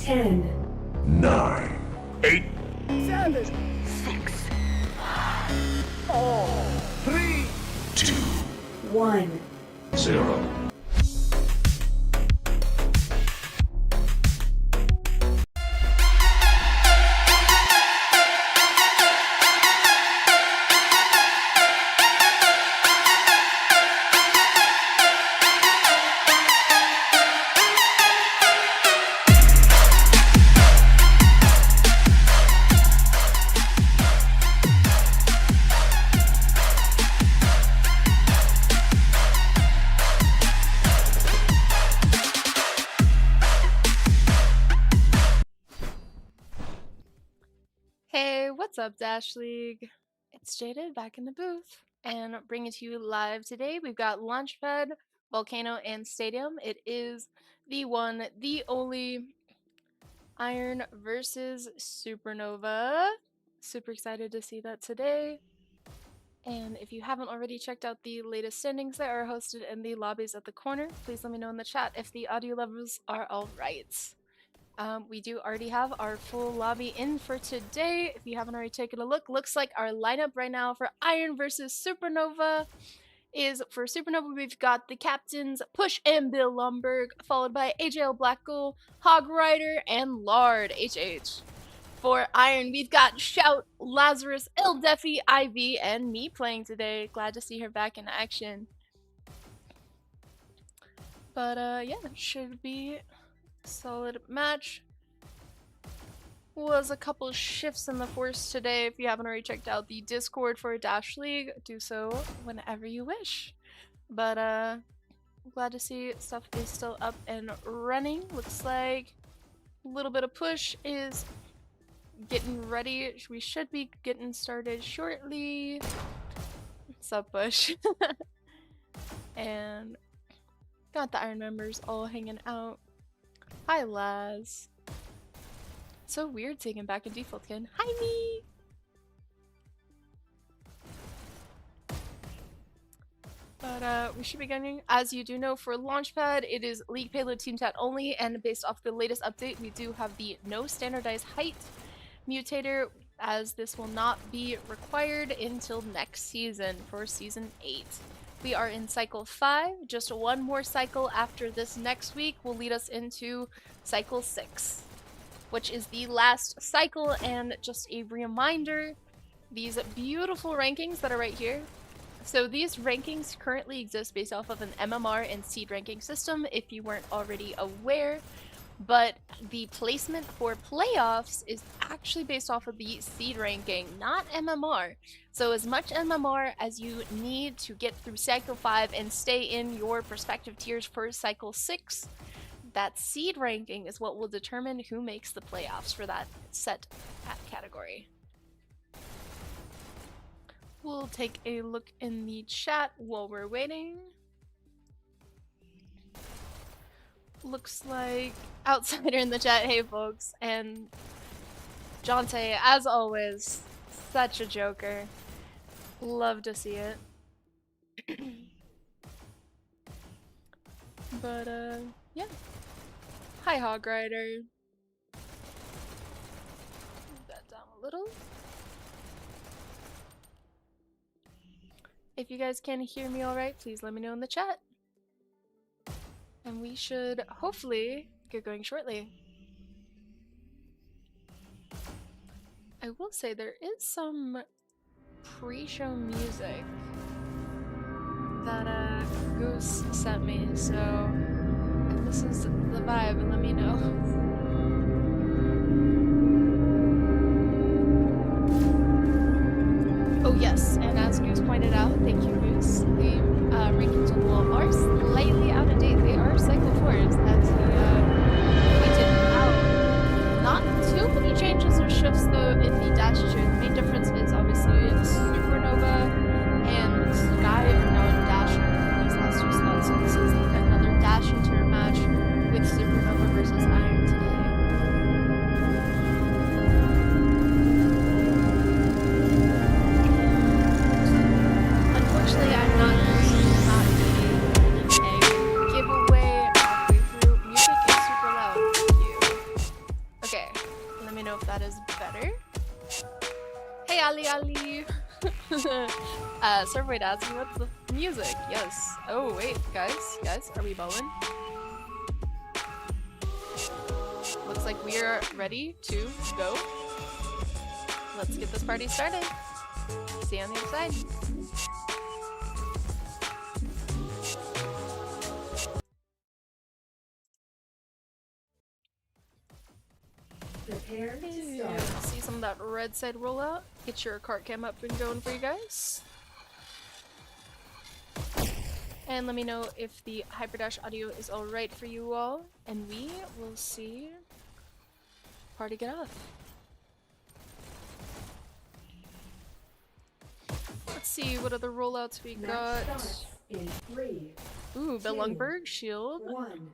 10, 9, 8, 7, 6, 3, 2, 1. 0. Hey, what's up, Dash League? It's Jaded back in the booth and bringing to you live today. We've got Launchpad, Volcano, and Stadium. It is the one, the only Iron versus Supernova. Super excited to see that today. And if you haven't already checked out the latest standings that are hosted in the lobbies at the corner, please let me know in the chat if the audio levels are alright. We do already have our full lobby in for today. If you haven't already taken a look, looks like our lineup right now for Iron versus Supernova is, for Supernova, we've got the captains Push and Bill Lumberg, followed by AJL Blackgull, Hog Rider, and Lard HH. For Iron, we've got Shout, Lazarus, Il Defi, Ivy, and me playing today. Glad to see her back in action. But yeah, should be solid match. Was a couple shifts in the force today. If you haven't already checked out the Discord for Dash League, do so whenever you wish. But glad to see stuff is still up and running. Looks like a little bit of push is getting ready. We should be getting started shortly. What's up, Push? And got the Iron members all hanging out. Hi, Laz. So weird seeing him back in default again. Hi, me! But we should be getting, as you do know, for Launchpad, it is League Payload Team Chat only, and based off the latest update, we do have the no standardized height mutator, as this will not be required until next season for Season 8. We are in Cycle 5, just one more cycle after this next week will lead us into Cycle 6, which is the last cycle. And just a reminder, these beautiful rankings that are right here. So these rankings currently exist based off of an MMR and seed ranking system, if you weren't already aware. But the placement for playoffs is actually based off of the seed ranking, not MMR. So as much MMR as you need to get through Cycle 5 and stay in your respective tiers for Cycle 6, that seed ranking is what will determine who makes the playoffs for that set category. We'll take a look in the chat while we're waiting. Looks like Outsider in the chat, hey folks, and Jonte, as always, such a joker. Love to see it. But yeah. Hi, Hog Rider. Move that down a little. If you guys can hear me alright, please let me know in the chat. And we should hopefully get going shortly. I will say there is some pre-show music that Goose sent me, so if this is the vibe, and let me know. Oh yes, and as Goose pointed out, thank you Goose, the rankings on the wall are slightly out of date. They are Cycle 4s, as we pointed out. Not too many changes or shifts though in the Dash tier. The main difference is obviously Supernova and Sky are now in Dash in these last two slots, so this is another Dash tier match with Supernova versus Iron today. if that is better. Hey Ali. Survey asking what's the music? Yes. Oh wait, guys, are we bowling? Looks like we are ready to go. Let's get this party started. See you on the other side. Prepare to start. See some of that red side rollout. Get your cart cam up and going for you guys. And let me know if the Hyperdash audio is alright for you all. And we will see party get off. Let's see what other rollouts we got. In 3, Ooh, Bellungberg, shield, 1,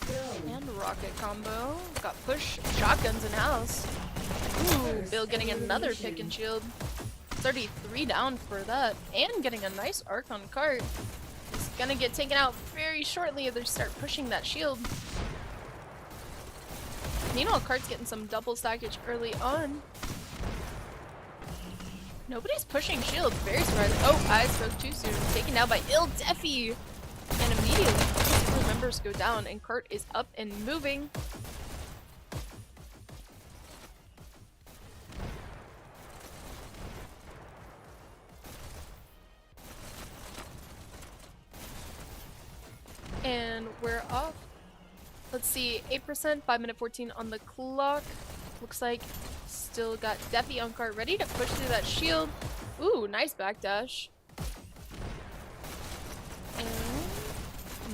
go. and rocket combo. Got push shotguns in house. Ooh, Bill getting another pick and shield. 33 down for that. And getting a nice arc on cart. He's gonna get taken out very shortly if they start pushing that shield. Meanwhile, cart's getting some double stackage early on. Nobody's pushing shields. Very surprising. Oh, I spoke too soon. Taken down by Il Defi. And immediately, two members go down, and cart is up and moving. And we're off. Let's see, 8%, 5 minute 14 on the clock. Looks like still got Defi on cart, ready to push through that shield. Ooh, nice backdash. And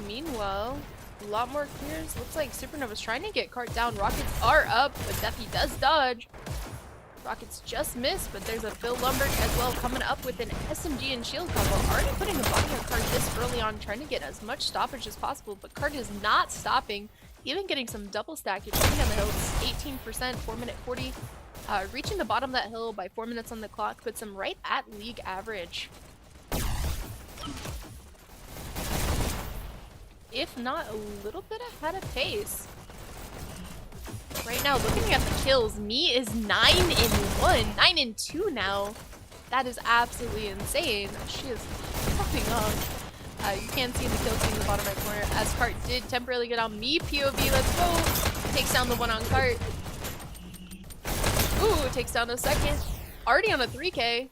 meanwhile, a lot more clears. Looks like Supernova's trying to get cart down. Rockets are up, but Defi does dodge. Rockets just missed, but there's a Bill Lumberg as well coming up with an SMG and shield combo. Already putting the body on cart this early on, trying to get as much stoppage as possible, but cart is not stopping. Even getting some double stackage coming down the hill. It's 18%, 4 minute 40. Reaching the bottom of that hill by 4 minutes on the clock puts him right at league average. If not a little bit ahead of pace. Right now, looking at the kills, Me is 9-1, 9-2 now. That is absolutely insane. She is popping off. You can see the kill team in the bottom right corner as cart did temporarily get on Me. POV, let's go. Takes down the one on cart. Ooh, takes down a second. Already on a 3K.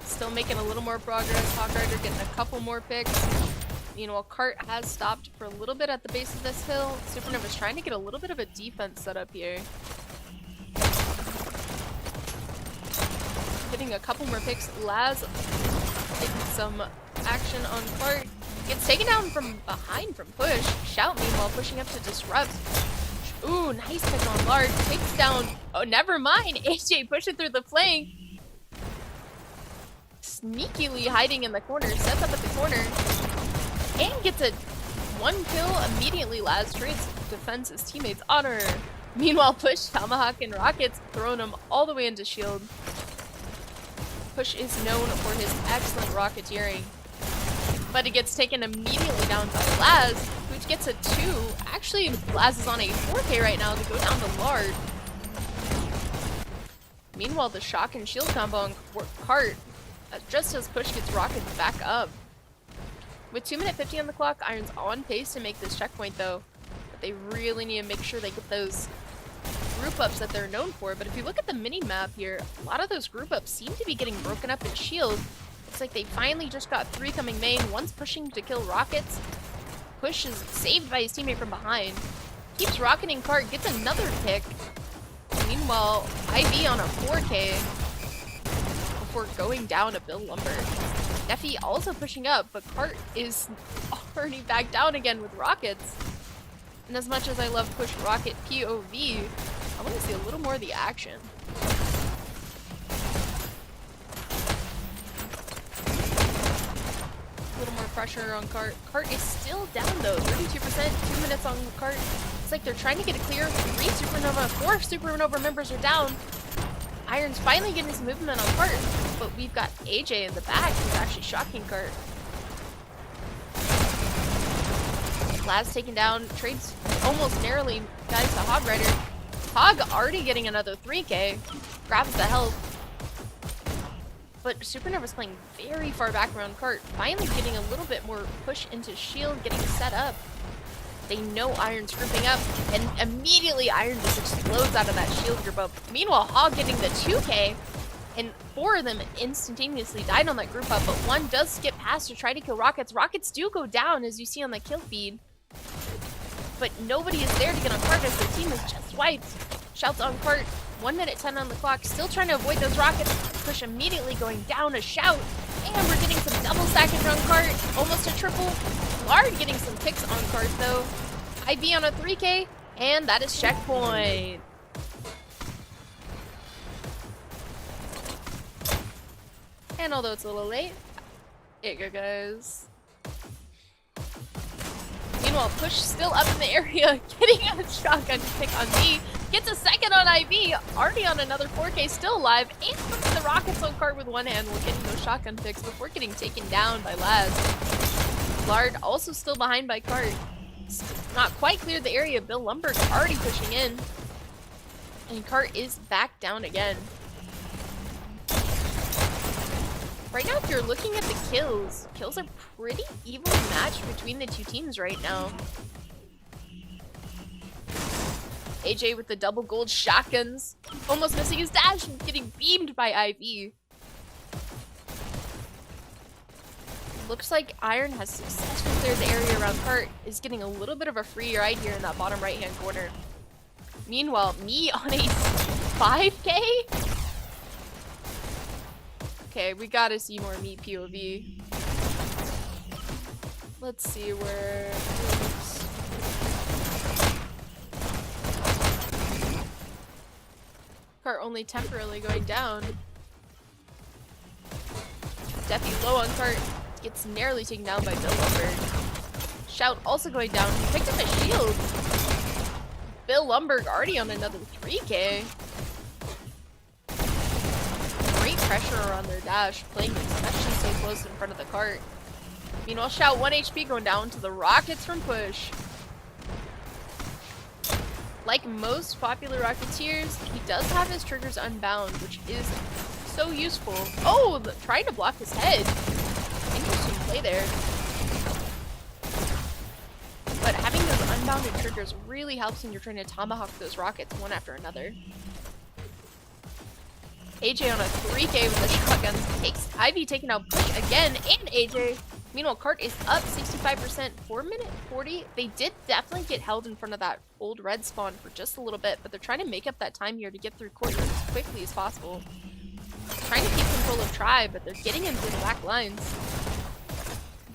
Still making a little more progress. Hawkrider getting a couple more picks. Meanwhile, cart has stopped for a little bit at the base of this hill. Supernova's trying to get a little bit of a defense set up here. Getting a couple more picks. Laz getting some action on cart. Gets taken down from behind from push. Shout meanwhile pushing up to disrupt. Ooh, nice pick on Large. Takes down. Oh, never mind. AJ pushing through the flank. Sneakily hiding in the corner. Sets up at the corner. And gets a 1 kill immediately. Laz trades defends his teammates' honor. Meanwhile, push Tomahawk and Rockets throwing him all the way into shield. Push is known for his excellent rocketeering, but it gets taken immediately down by Laz, which gets a 2. Actually, Laz is on a 4K right now to go down to Lard. Meanwhile, the shock and shield combo on cart, just as push gets rocketed back up. With 2 minute 50 on the clock, Iron's on pace to make this checkpoint though, but they really need to make sure they get those group ups that they're known for. But if you look at the mini map here, a lot of those group ups seem to be getting broken up in shield. Looks like they finally just got 3 coming main. One's pushing to kill Rockets. Push is saved by his teammate from behind. Keeps rocketing cart, gets another pick. Meanwhile, IV on a 4K before going down to Bill Lumber. Defi also pushing up, but cart is already back down again with Rockets. And as much as I love push rocket POV, I want to see a little more of the action. A little more pressure on cart. Cart is still down though, 32%, 2 minutes on cart. It's like they're trying to get it clear. 3 Supernova, 4 Supernova members are down. Iron's finally getting some movement on Cart, but we've got AJ in the back who's actually shocking Cart. Laz taking down, trades almost narrowly guys to Hog Rider. Hog already getting another 3K, grabs the help. But Supernova's playing very far back around Cart, finally getting a little bit more push into shield, getting set up. They know Iron's grouping up, and immediately Iron just explodes out of that shield group up. Meanwhile, Hog getting the 2K, and 4 of them instantaneously died on that group up, but one does skip past to try to kill Rockets. Rockets do go down, as you see on the kill feed. But nobody is there to get on Cart as their team is just wiped. Shouts on Cart, 1 minute 10 on the clock, still trying to avoid those Rockets. Push immediately going down a Shout, and we're getting some double sackage on Cart, almost a triple. Lard getting some picks on Cart though. IV on a 3K, and that is checkpoint. And although it's a little late, it goes. Meanwhile, Push still up in the area, getting a shotgun pick on B. Gets a second on IV, already on another 4K, still alive, and puts the Rockets on Cart with one hand while getting those shotgun picks before getting taken down by Laz. Lard also still behind by Cart. Not quite cleared the area. Bill Lumberg already pushing in. And Cart is back down again. Right now, if you're looking at the kills are pretty evenly matched between the two teams right now. AJ with the double gold shotguns. Almost missing his dash and getting beamed by IV. Looks like Iron has successfully cleared the area around Cart, is getting a little bit of a free ride here in that bottom right hand corner. Meanwhile, me on a 5K? Okay, we gotta see more meat POV. Let's see where... Cart only temporarily going down. Defi low on Cart. Gets narrowly taken down by Bill Lumberg. Shout also going down. He picked up a shield. Bill Lumberg already on another 3K. Great pressure on their dash, playing especially so close in front of the Cart. Meanwhile, Shout 1 HP going down to the Rockets from Push. Like most popular Rocketeers, he does have his triggers unbound, which is so useful. Oh, trying to block his head. Interesting play there. But having those unbounded triggers really helps when you're trying to tomahawk those Rockets one after another. AJ on a 3K with the shotguns. Takes Ivy taking out Push again, and AJ. Meanwhile, Cart is up 65%, 4 minute 40. They did definitely get held in front of that old red spawn for just a little bit, but they're trying to make up that time here to get through court as quickly as possible. Trying to keep control of Tribe, but they're getting into the back lines.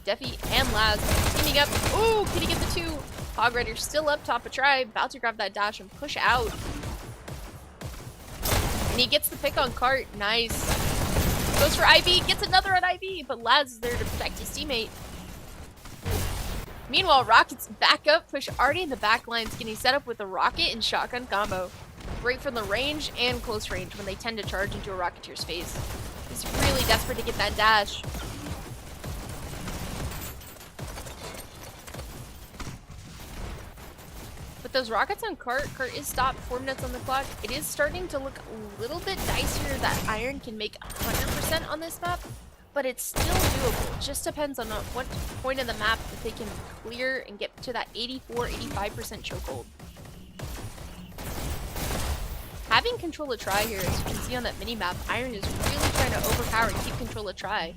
Defi and Laz teaming up. Ooh, can he get the 2? Hog Rider still up top of Tribe, about to grab that dash and push out. And he gets the pick on Cart. Nice. Goes for IV, gets another on IV, but Laz is there to protect his teammate. Meanwhile, Rocket's back up, Push already in the back lines, getting set up with a rocket and shotgun combo. Great from the range and close range when they tend to charge into a Rocketeer's face. He's really desperate to get that dash. But those Rockets on Cart is stopped, 4 minutes on the clock. It is starting to look a little bit dicier that Iron can make 100% on this map, but it's still doable. It just depends on what point of the map that they can clear and get to that 84-85% chokehold. Having control of Try here, as you can see on that mini-map, Iron is really trying to overpower and keep control of Try.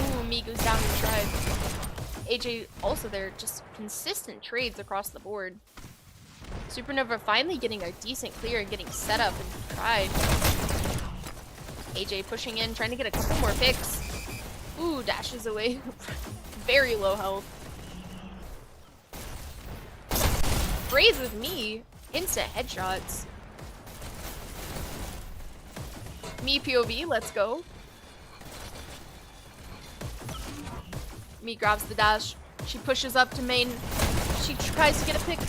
Ooh, me goes down to Try. AJ also there, just consistent trades across the board. Supernova finally getting a decent clear and getting set up and tried. AJ pushing in, trying to get a couple more picks. Ooh, dashes away. Very low health. Braze with me. Instant headshots. Me POV, let's go. Me grabs the dash. She pushes up to main. She tries to get a pick.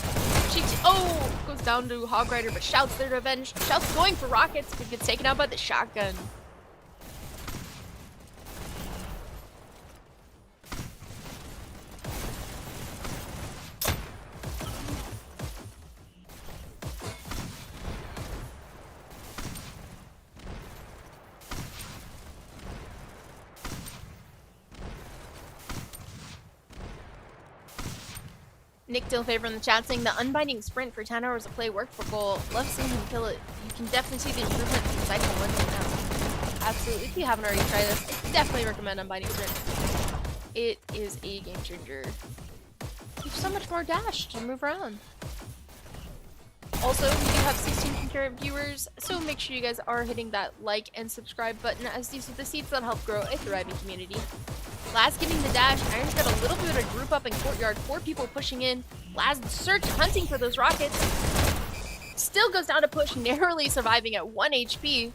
Goes down to Hog Rider, but Shout's there to avenge. Shout's going for rockets, but gets taken out by the shotgun. Nick Dillfavor in the chat saying the unbinding sprint for 10 hours of play worked for goal. Love seeing him kill it. You can definitely see the improvement in cycle 1 to now. Absolutely. If you haven't already tried this, I definitely recommend unbinding sprint. It is a game changer. You have so much more dash to move around. Also, we do have 16 concurrent viewers, so make sure you guys are hitting that like and subscribe button as these are the seeds that help grow a thriving community. Laz getting the dash. Iron's got a little bit of a group up in courtyard. 4 people pushing in. Laz hunting for those rockets. Still goes down to push, narrowly surviving at 1 HP.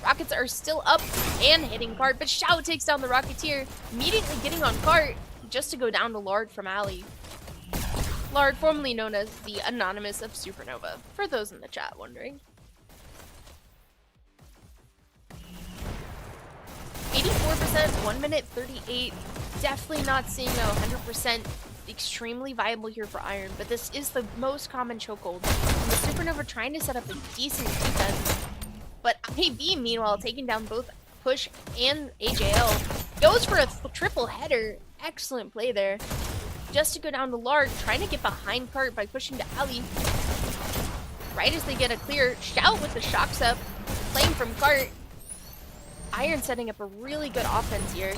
Rockets are still up and hitting Cart, but Shout takes down the Rocketeer, immediately getting on Cart just to go down to Lard from Alley. Lard, formerly known as the Anonymous of Supernova, for those in the chat wondering. 84%, 1 minute 38. Definitely not seeing a 100% extremely viable here for Iron, but this is the most common chokehold. And the Supernova trying to set up a decent defense, but IV, meanwhile, taking down both Push and AJL. Goes for a triple header. Excellent play there. Just to go down to Lard, trying to get behind Cart by pushing to Ali. Right as they get a clear, Shout with the shocks up, playing from Cart. Iron setting up a really good offense here.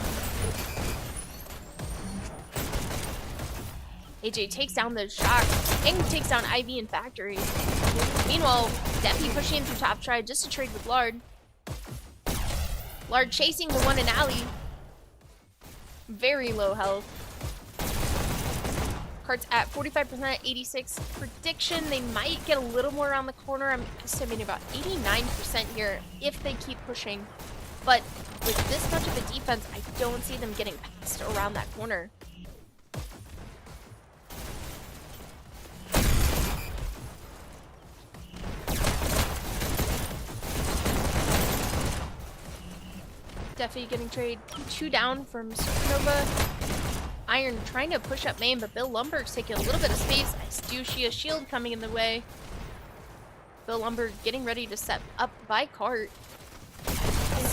AJ takes down the shock and takes down IV and Factory. Meanwhile, Deppy pushing in through top try just to trade with Lard. Lard chasing the one in Alley. Very low health. Cart's at 45%, 86. Prediction, they might get a little more around the corner. I'm estimating about 89% here if they keep pushing. But with this much of a defense, I don't see them getting past around that corner. Definitely getting trade 2 down from Supernova. Iron trying to push up main, but Bill Lumberg's taking a little bit of space. I do see a shield coming in the way. Bill Lumberg getting ready to set up by Cart.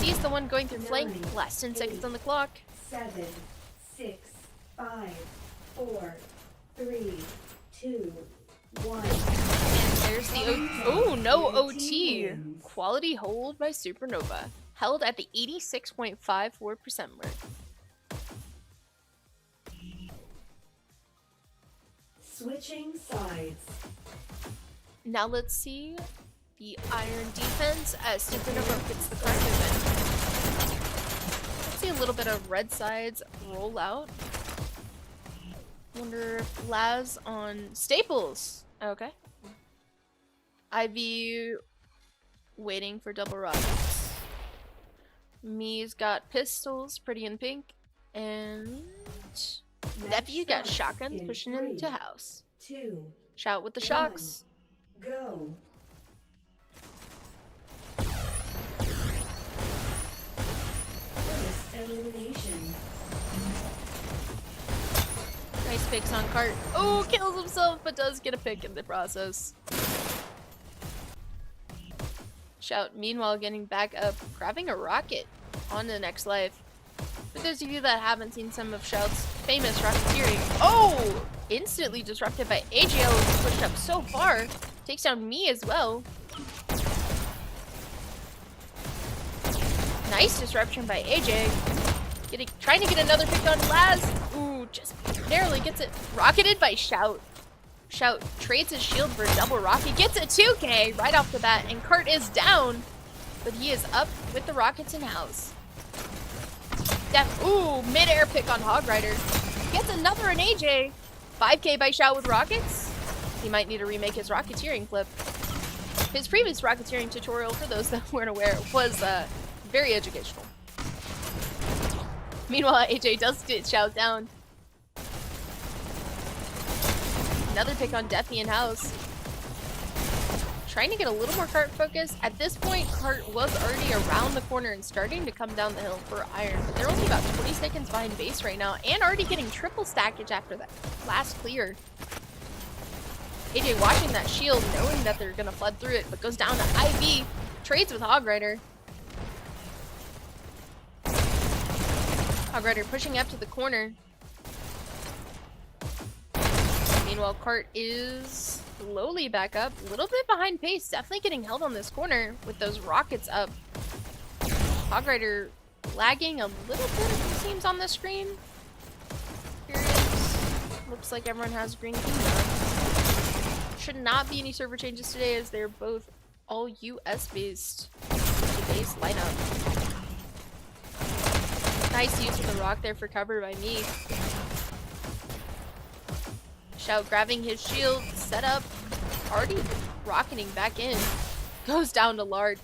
He's the one going through flank. Last 10 seconds on the clock. 7, 6, 5, 4, 3, 2, 1. And there's the oh, no OT. Quality hold by Supernova. Held at the 86.54% mark. Switching sides. Now let's see the Iron defense as Supernova gets the card movement. Let's see a little bit of red sides roll out. Wonder if Laz on Staples. Okay. IV waiting for double rockets. Me's got pistols, pretty in pink, and Nephew got shotguns pushing into house. 2, Shout with the shocks. go. First elimination. Nice picks on Cart. Oh, kills himself, but does get a pick in the process. Shout, meanwhile, getting back up, grabbing a rocket on to the next life. For those of you that haven't seen some of Shout's famous rocketeering, oh! Instantly disrupted by AJL, who's pushed up so far. Takes down me as well. Nice disruption by AJ. Trying to get another pick on Laz. Ooh, just narrowly gets it. Rocketed by Shout. Shout trades his shield for a double rocket. Gets a 2K right off the bat, and Cart is down. But he is up with the rockets in house. Ooh, mid-air pick on Hog Rider. Gets another an AJ. 5K by Shout with rockets. He might need to remake his rocketeering flip. His previous rocketeering tutorial, for those that weren't aware, was very educational. Meanwhile, AJ does get Shout down. Another pick on Defi in house. Trying to get a little more cart focus. At this point, cart was already around the corner and starting to come down the hill for Iron, but they're only about 20 seconds behind base right now and already getting triple stackage after that last clear. AJ watching that shield, knowing that they're gonna flood through it, but goes down to IV, trades with Hog Rider. Hog Rider pushing up to the corner. Meanwhile, cart is slowly back up, a little bit behind pace, definitely getting held on this corner with those rockets up. Hog Rider lagging a little bit, it seems, on the screen. Here it is. Looks like everyone has green kingdom. Should not be any server changes today as they're both all US based base lineup. Nice use of the rock there for cover by me. Shout grabbing his shield, set up, already rocketing back in. Goes down to Lard.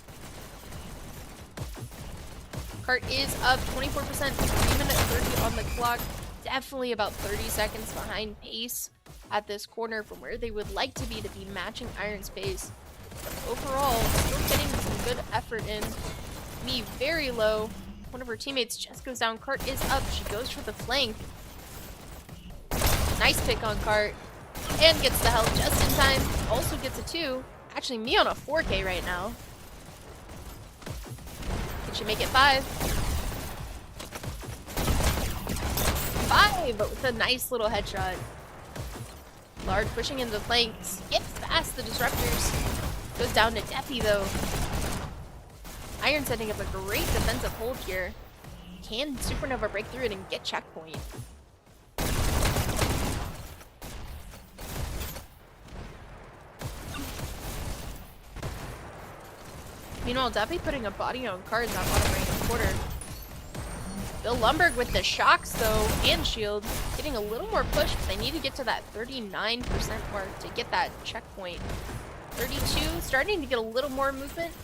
Cart is up 24%, 3 minutes 30 on the clock. Definitely about 30 seconds behind pace at this corner from where they would like to be matching Iron's pace. But overall, still getting some good effort in. Me very low. One of her teammates just goes down. Cart is up. She goes for the flank. Nice pick on cart. And gets the help just in time. Also gets a 2. Actually, me on a 4K right now. Can she make it 5? 5! But with a nice little headshot. Lard pushing into the flank. Skips past the disruptors. Goes down to Defi though. Iron setting up a great defensive hold here. Can Supernova break through it and get checkpoint? Meanwhile, Defi putting a body on cards on bottom right quarter. Bill Lumberg with the shocks though, and shield, getting a little more push, but they need to get to that 39% mark to get that checkpoint. 32, starting to get a little more movement.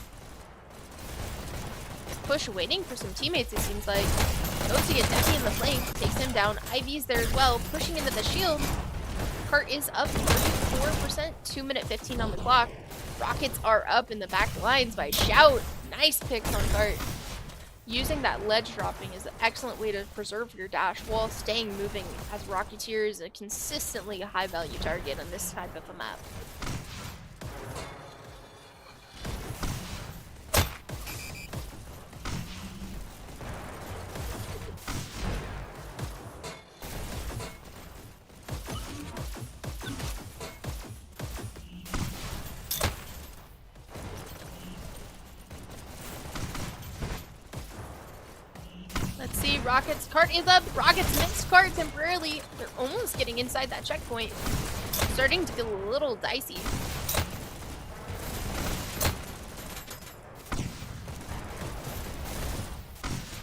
Push waiting for some teammates, it seems like. Goes to get Defi in the flank, takes him down. IV's there as well, pushing into the shield. Cart is up 34%, 2 minute 15 on the clock. Rockets are up in the back lines by Shout. Nice picks on Cart. Using that ledge dropping is an excellent way to preserve your dash while staying moving, as Rocketeer is a consistently high value target on this type of a map. Let's see, Rockets, cart is up. Rockets missed cart temporarily. They're almost getting inside that checkpoint. Starting to get a little dicey.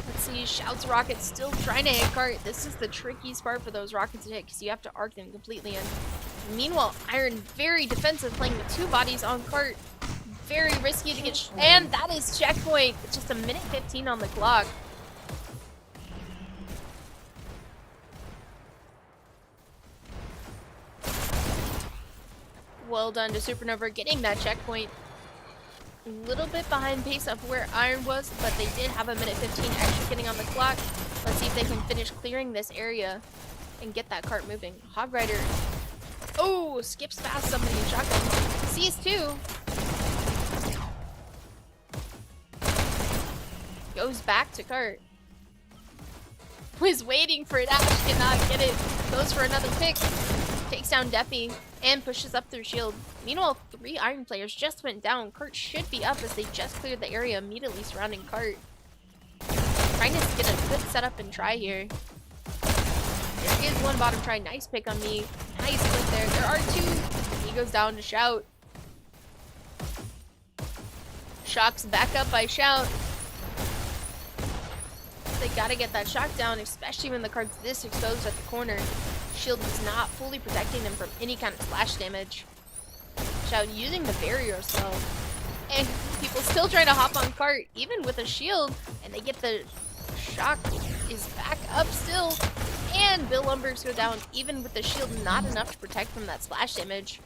Let's see, Shout's Rockets still trying to hit cart. This is the trickiest part for those Rockets to hit because you have to arc them completely in. Meanwhile, Iron very defensive, playing with 2 bodies on cart. Very risky to get, and that is checkpoint. It's just 1 minute 15 on the clock. Well done to Supernova getting that checkpoint. A little bit behind pace of where Iron was, but they did have 1 minute 15 extra getting on the clock. Let's see if they can finish clearing this area and get that cart moving. Hog Rider, oh, skips past somebody in shotgun. Sees 2. Goes back to cart. Was waiting for it, Ash cannot get it. Goes for another pick. Takes down Defi and pushes up through shield. Meanwhile, 3 Iron players just went down. Cart should be up as they just cleared the area immediately surrounding cart. Trying to get a good setup and try here. There is one bottom try. Nice pick on me. Nice flip there. There are 2. He goes down to Shout. Shocks back up by Shout. They gotta get that shock down, especially when the cart's this exposed at the corner. Shield is not fully protecting them from any kind of splash damage. Shout using the barrier as well. And people still trying to hop on cart, even with a shield, and they get the shock is back up still. And Bill Lumbergs go down, even with the shield not enough to protect from that splash damage.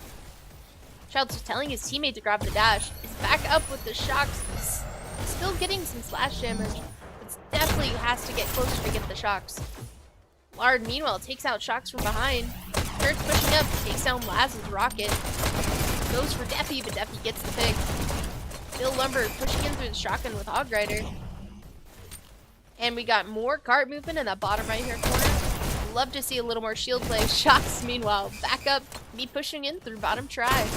Childs was telling his teammate to grab the dash. Is back up with the shocks. Still getting some splash damage. But definitely has to get closer to get the shocks. Lard, meanwhile, takes out shocks from behind. Kurt's pushing up, takes down Laz's rocket. Goes for Deafy, but Deafy gets the pick. Bill Lumber pushing in through the shotgun with Hog Rider. And we got more cart movement in that bottom right here corner. Love to see a little more shield play. Shocks, meanwhile, back up, me pushing in through bottom try.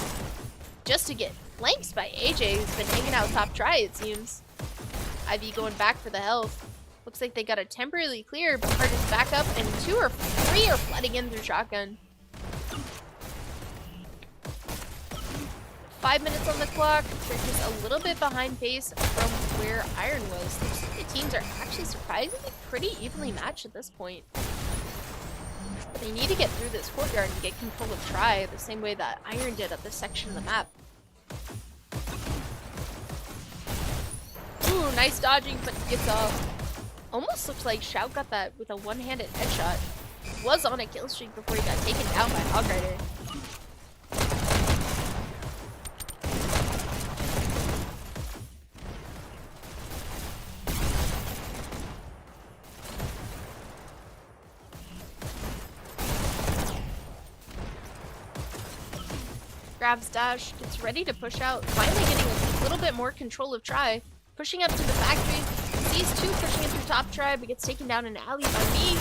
Just to get flanked by AJ, who's been hanging out top try, it seems. Ivy going back for the health. Looks like they got a temporarily clear, but Cart is back up, and 2 or 3 are flooding in through shotgun. 5 minutes on the clock. They're just a little bit behind pace from where Iron was. The teams are actually surprisingly pretty evenly matched at this point. But they need to get through this courtyard and get control of Try the same way that Iron did at this section of the map. Ooh, nice dodging, but gets off. Almost looks like Shout got that with a one-handed headshot. Was on a kill streak before he got taken down by Hog Rider. Grabs dash, gets ready to push out, finally getting a little bit more control of Try. Pushing up to the factory, sees 2 pushing in through top Try, but gets taken down in an alley by me,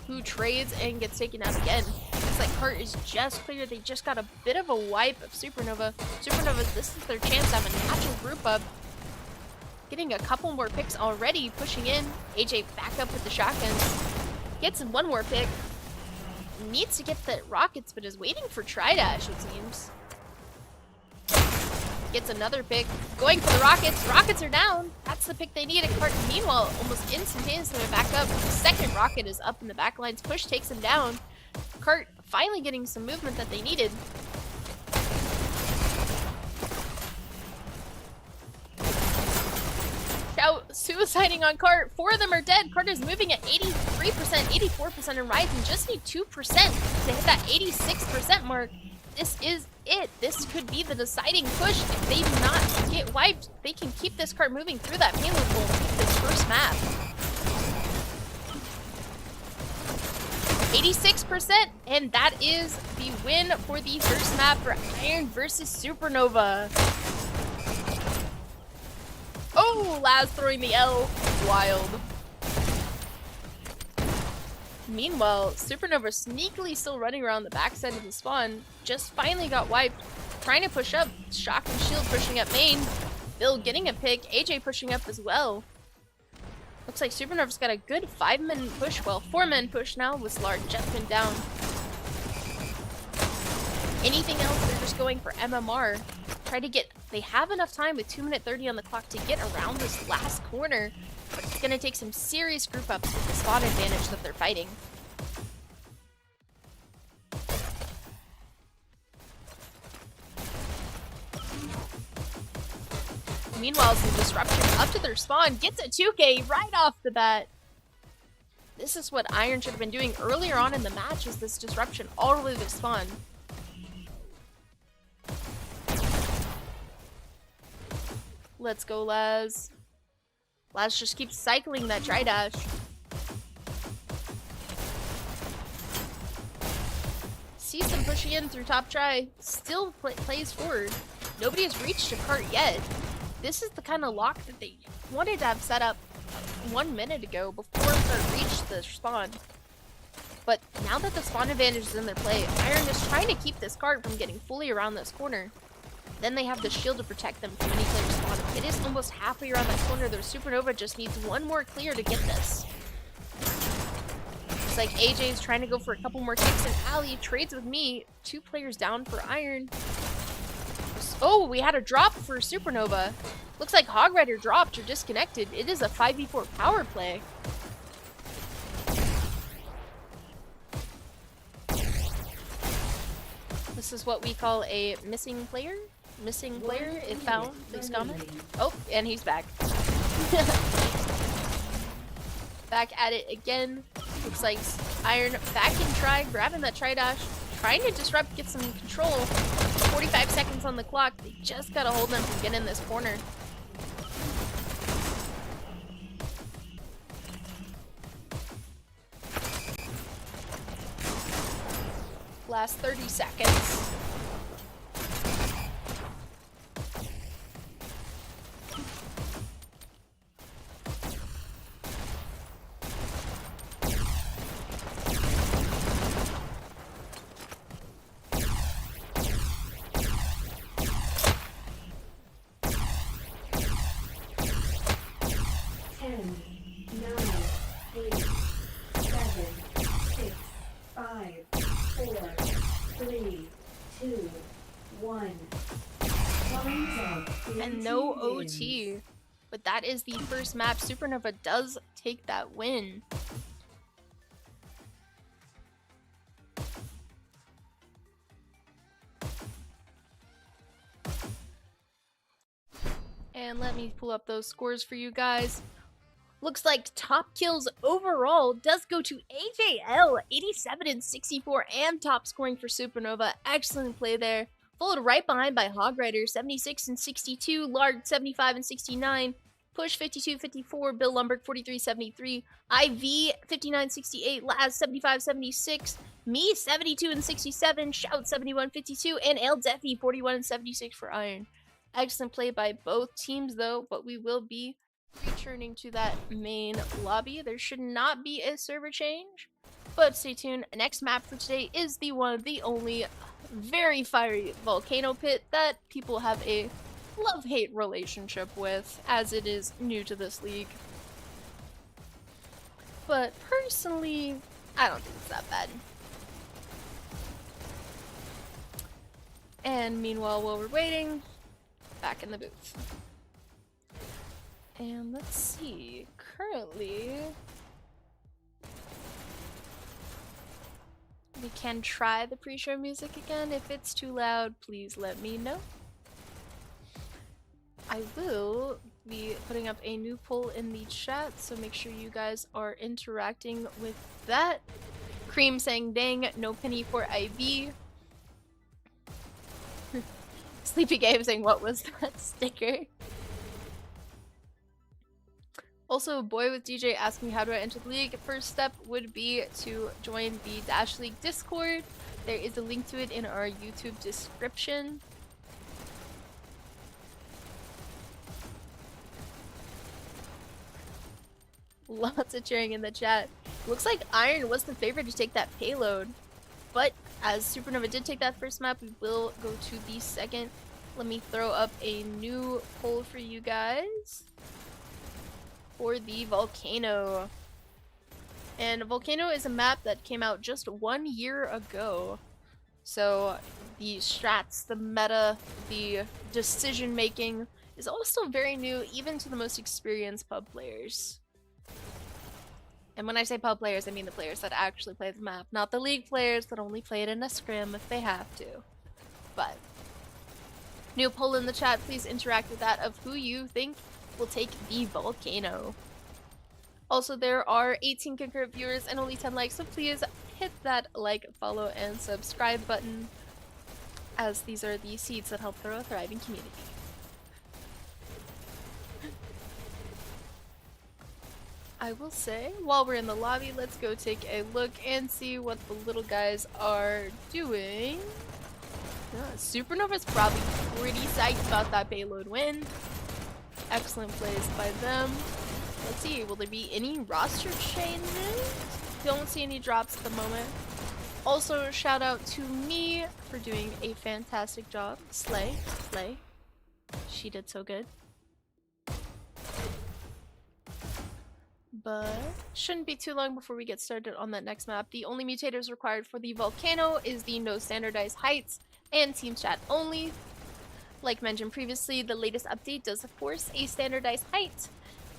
who trades and gets taken down again. Looks like Cart is just clear. They just got a bit of a wipe of Supernova. Supernova, this is their chance to have a natural group up. Getting a couple more picks already, pushing in. AJ back up with the shotguns. Gets one more pick. Needs to get the rockets, but is waiting for Tridash, it seems. Gets another pick. Going for the rockets. Rockets are down. That's the pick they needed. Cart, meanwhile, almost instantaneously back up. The second rocket is up in the back lines. Push takes him down. Cart finally getting some movement that they needed. Shout suiciding on Cart. 4 of them are dead. Cart is moving at 83%, 84% and rising. Just need 2% to hit that 86% mark. This is it. This could be the deciding push. If they do not get wiped, they can keep this cart moving through that payload pool this first map. 86%, and that is the win for the first map for Iron versus Supernova. Oh, Laz throwing the L. Wild. Meanwhile, Supernova sneakily still running around the backside of the spawn. Just finally got wiped. Trying to push up. Shock and Shield pushing up main. Bill getting a pick. AJ pushing up as well. Looks like Supernova's got a good 5-man push. Well, 4-man push now with Lard just been down. Anything else, they're just going for MMR. Try to get... They have enough time with 2 minutes 30 on the clock to get around this last corner. But it's going to take some serious group ups with the spawn advantage that they're fighting. Meanwhile, some disruption up to their spawn. Gets a 2K right off the bat. This is what Iron should have been doing earlier on in the match, is this disruption all the way to the spawn. Let's go, Laz. Laz just keeps cycling that Tridash. Sees them pushing in through top try. Still plays forward. Nobody has reached a cart yet. This is the kind of lock that they wanted to have set up 1 minute ago before cart reached the spawn. But now that the spawn advantage is in their play, Iron is trying to keep this cart from getting fully around this corner. Then they have the shield to protect them from any player spawn. It is almost halfway around that corner. Their Supernova just needs one more clear to get this. Looks like AJ is trying to go for a couple more kicks, and Ali trades with me. 2 players down for Iron. Oh, we had a drop for Supernova. Looks like Hog Rider dropped or disconnected. It is a 5v4 power play. This is what we call a missing player. Missing player if found, please comment. Oh, and he's back. Back at it again. Looks like Iron back in try, grabbing that tri-dash, trying to disrupt, get some control. 45 seconds on the clock. They just gotta hold them from getting in this corner. Last 30 seconds. And no OT. But that is the first map. Supernova does take that win. And let me pull up those scores for you guys. Looks like top kills overall does go to AJL, 87 and 64, and top scoring for Supernova. Excellent play there. Followed right behind by Hogrider, 76 and 62, Lard, 75 and 69, Push, 52 54, Bill Lumberg, 43 73, IV, 59 68, Laz, 75 76, me, 72 and 67, Shout, 71 52, and El Defi, 41 and 76 for Iron. Excellent play by both teams though, but we will be returning to that main lobby. There should not be a server change, but stay tuned. Next map for today is the one, the only, very fiery Volcano pit that people have a love-hate relationship with, as it is new to this league. But personally, I don't think it's that bad. And meanwhile, while we're waiting, back in the booth. And let's see, currently we can try the pre-show music again. If it's too loud, please let me know. I will be putting up a new poll in the chat, so make sure you guys are interacting with that. Cream saying, dang, no penny for IV. Sleepy Gabe saying, what was that sticker? Also, Boy with DJ asking how do I enter the league. First step would be to join the Dash League Discord. There is a link to it in our YouTube description. Lots of cheering in the chat. Looks like Iron was the favorite to take that payload. But as Supernova did take that first map, we will go to the second. Let me throw up a new poll for you guys. For the Volcano. And Volcano is a map that came out just 1 year ago. So the strats, the meta, the decision making is all still very new, even to the most experienced pub players. And when I say pub players, I mean the players that actually play the map, not the league players that only play it in a scrim if they have to. But new poll in the chat, please interact with that of who you think will take the Volcano. Also, there are 18 concurrent viewers and only 10 likes, so please hit that like, follow, and subscribe button, as these are the seeds that help grow a thriving community. I will say, while we're in the lobby, let's go take a look and see what the little guys are doing. Supernova's probably pretty psyched about that payload win. Excellent plays by them. Let's see, will there be any roster changes? Don't see any drops at the moment. Also, shout out to me for doing a fantastic job. Slay, slay. She did so good. But shouldn't be too long before we get started on that next map. The only mutators required for the Volcano is the no standardized heights and team chat only. Like mentioned previously, the latest update does force a standardized height.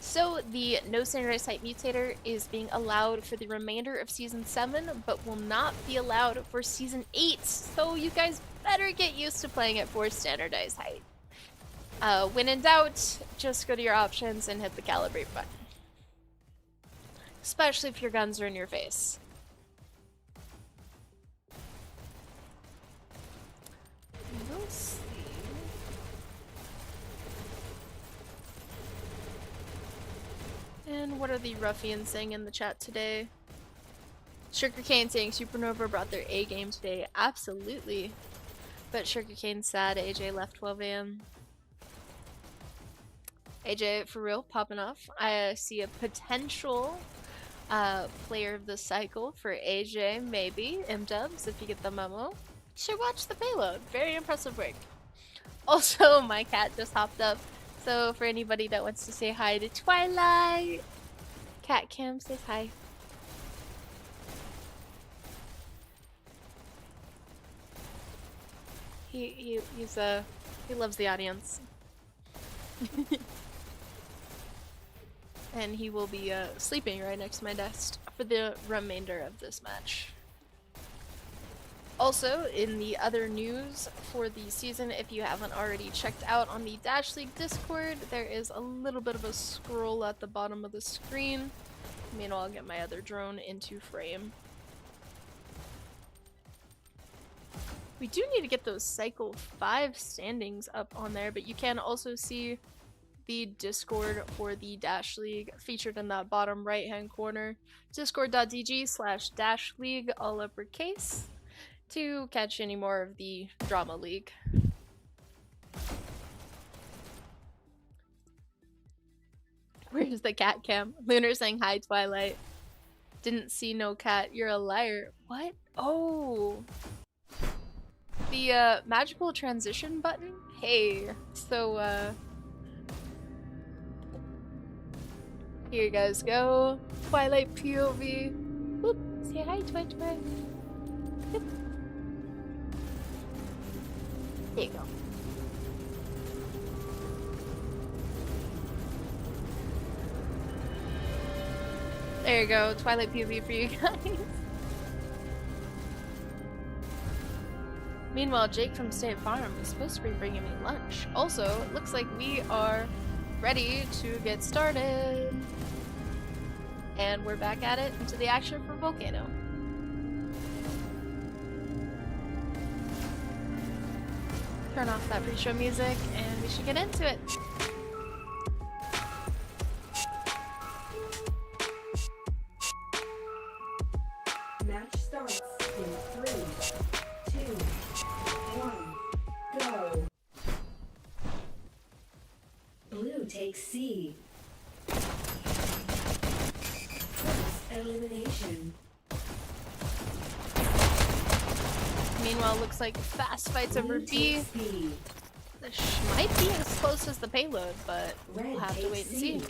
So the no standardized height mutator is being allowed for the remainder of Season 7, but will not be allowed for Season 8. So you guys better get used to playing it for standardized height. When in doubt, just go to your options and hit the calibrate button. especially if your guns are in your face. We'll see. And what are the ruffians saying in the chat today? Sugarcane saying Supernova brought their A game today. Absolutely. But Sugarcane's sad AJ left 12 a.m. AJ, for real, popping off. I see a potential player of the cycle for AJ, maybe. M-dubs, if you get the memo. You should watch the payload. Very impressive work. Also, my cat just hopped up. So for anybody that wants to say hi to Twilight, Cat Cam says hi. He loves the audience. And he will be sleeping right next to my desk for the remainder of this match. Also, in the other news for the season, if you haven't already checked out on the Dash League Discord, there is a little bit of a scroll at the bottom of the screen. Meanwhile, I'll get my other drone into frame. We do need to get those Cycle 5 standings up on there, but you can also see the Discord for the Dash League featured in that bottom right hand corner. Discord.dg/Dash League, all uppercase, to catch any more of the Drama League. Where's the cat cam? Lunar saying hi, Twilight. Didn't see no cat, you're a liar. What? Oh. The magical transition button? Hey, so here you guys go. Twilight POV. Whoop. Say hi, Twilight. Yep. There you go. There you go, Twilight POV for you guys. Meanwhile, Jake from State Farm is supposed to be bringing me lunch. Also, it looks like we are ready to get started. And we're back at it into the action for Volcano. Turn off that pre-show music and we should get into it. Match starts in 3, 2, 1, go. Blue takes C. First elimination. Meanwhile, looks like fast fights over B. This might be as close as the payload, but we'll have to wait and see.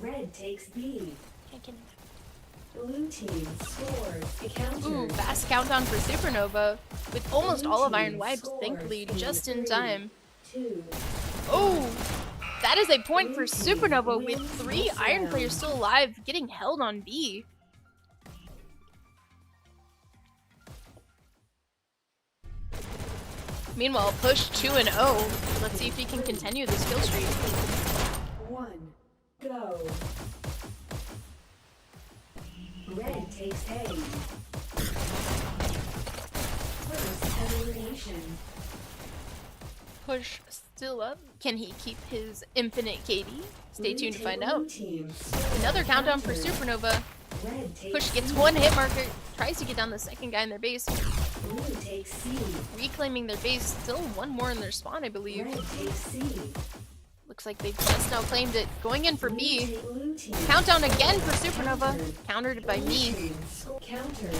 Red takes B. Can't get Blue team scores. Counter. Ooh, fast countdown for Supernova with almost all of Iron wiped, thankfully just in time. 2. Oh, that is a point for Supernova with 3 Iron players still alive, getting held on B. Meanwhile, push 2-0. Let's see if he can continue this kill streak. 1, go. Red takes A. First elimination. Push still up. Can he keep his infinite KD? Stay tuned to find out. Another countdown for Supernova. Push gets 1 hit marker. Tries to get down the second guy in their base. Blue takes C. Reclaiming their base. Still 1 more in their spawn, I believe. Red takes C. Looks like they've just now claimed it. Going in for B. Blue team. Countdown again for Supernova. Countered by me. Counter.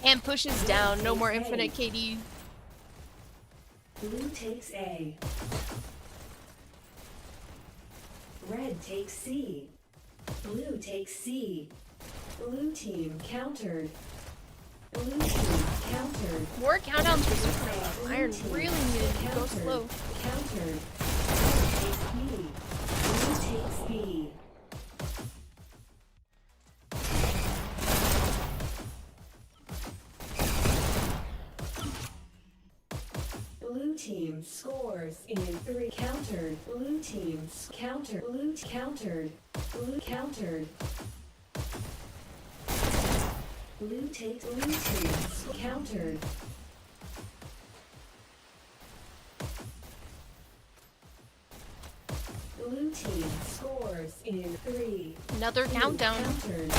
And pushes down. No more infinite KD. Blue takes A. Red takes C. Blue takes C. Blue team countered. Blue team countered. More countdowns for Supernova. Iron really needed to go slow. Countered. Blue takes B. Blue team scores in 3. Countered. Blue teams counter. Blue countered. Blue countered. Blue takes blue teams countered. Blue team scores in 3. Another countdown. Countered.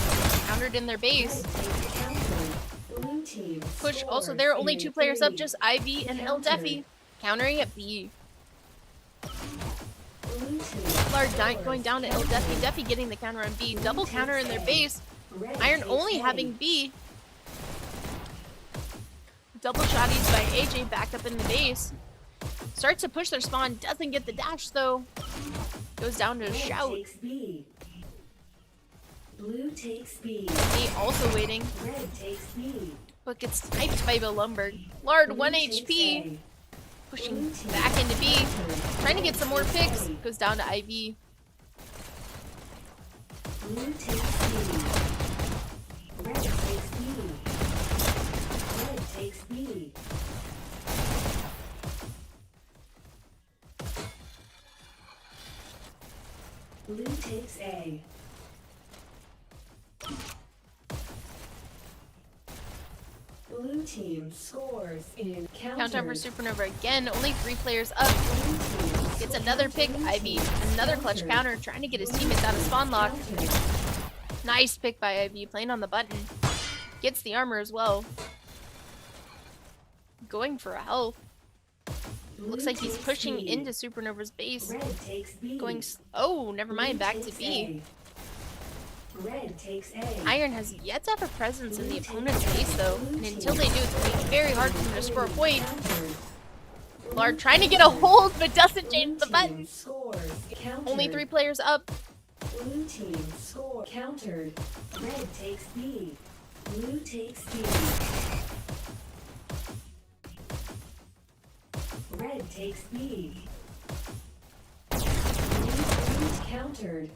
Countered in their base. Red takes countered. Blue team Push. Also, scores there are only in 2 players up, 3. just Ivy and El Countered. Defi. Countering at B. Blue team Lard scores going down to El Defi. Defi getting the counter on B. Double counter in their base. Red Iron takes only A. having B. Double shotties by AJ back up in the base. Starts to push their spawn. Doesn't get the dash though. Goes down to Red shout. takes B. Blue takes B. B also waiting. Red takes B. But gets sniped by Lumberg. Lard Blue 1 takes HP. A. Pushing Blue team back into B. countered. Trying to get some more Red picks. takes A. Goes down to IV. Blue takes B. Red takes B. Red takes B. Blue takes A. Blue team scores in Countdown for countered. Supernova again. Only 3 players up. Blue team Gets scores another pick. blue Ivy. team Another clutch countered. counter. Trying to get his teammates out of spawn lock. Countered. Nice pick by Ivy. Playing on the button. Gets the armor as well. Going for a health. Blue Looks like he's takes pushing B. into Supernova's base. Red takes B. Going. Oh, never mind. Blue Back to takes B. A. Red takes A. Iron has yet to have a presence in the opponent's base though. And until they do, it's going to be very hard for him to score a point. Lard trying to get a hold, but doesn't change the button. Only 3 players up. Blue team score countered. Red takes B. Blue takes B. Red takes B. Blue countered.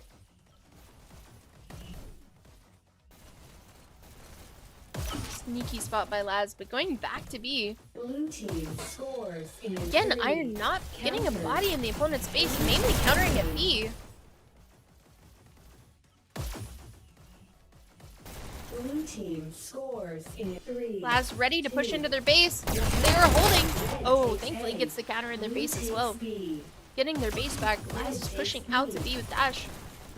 Sneaky spot by Laz, but going back to B. Blue team scores in Again, 3. Iron not getting a Countered. body in the opponent's base, mainly countering at B. Blue team scores in 3. Laz ready to push into their base. They are holding. Oh, thankfully gets the counter in their base as well. Getting their base back. Laz is pushing out to B with dash.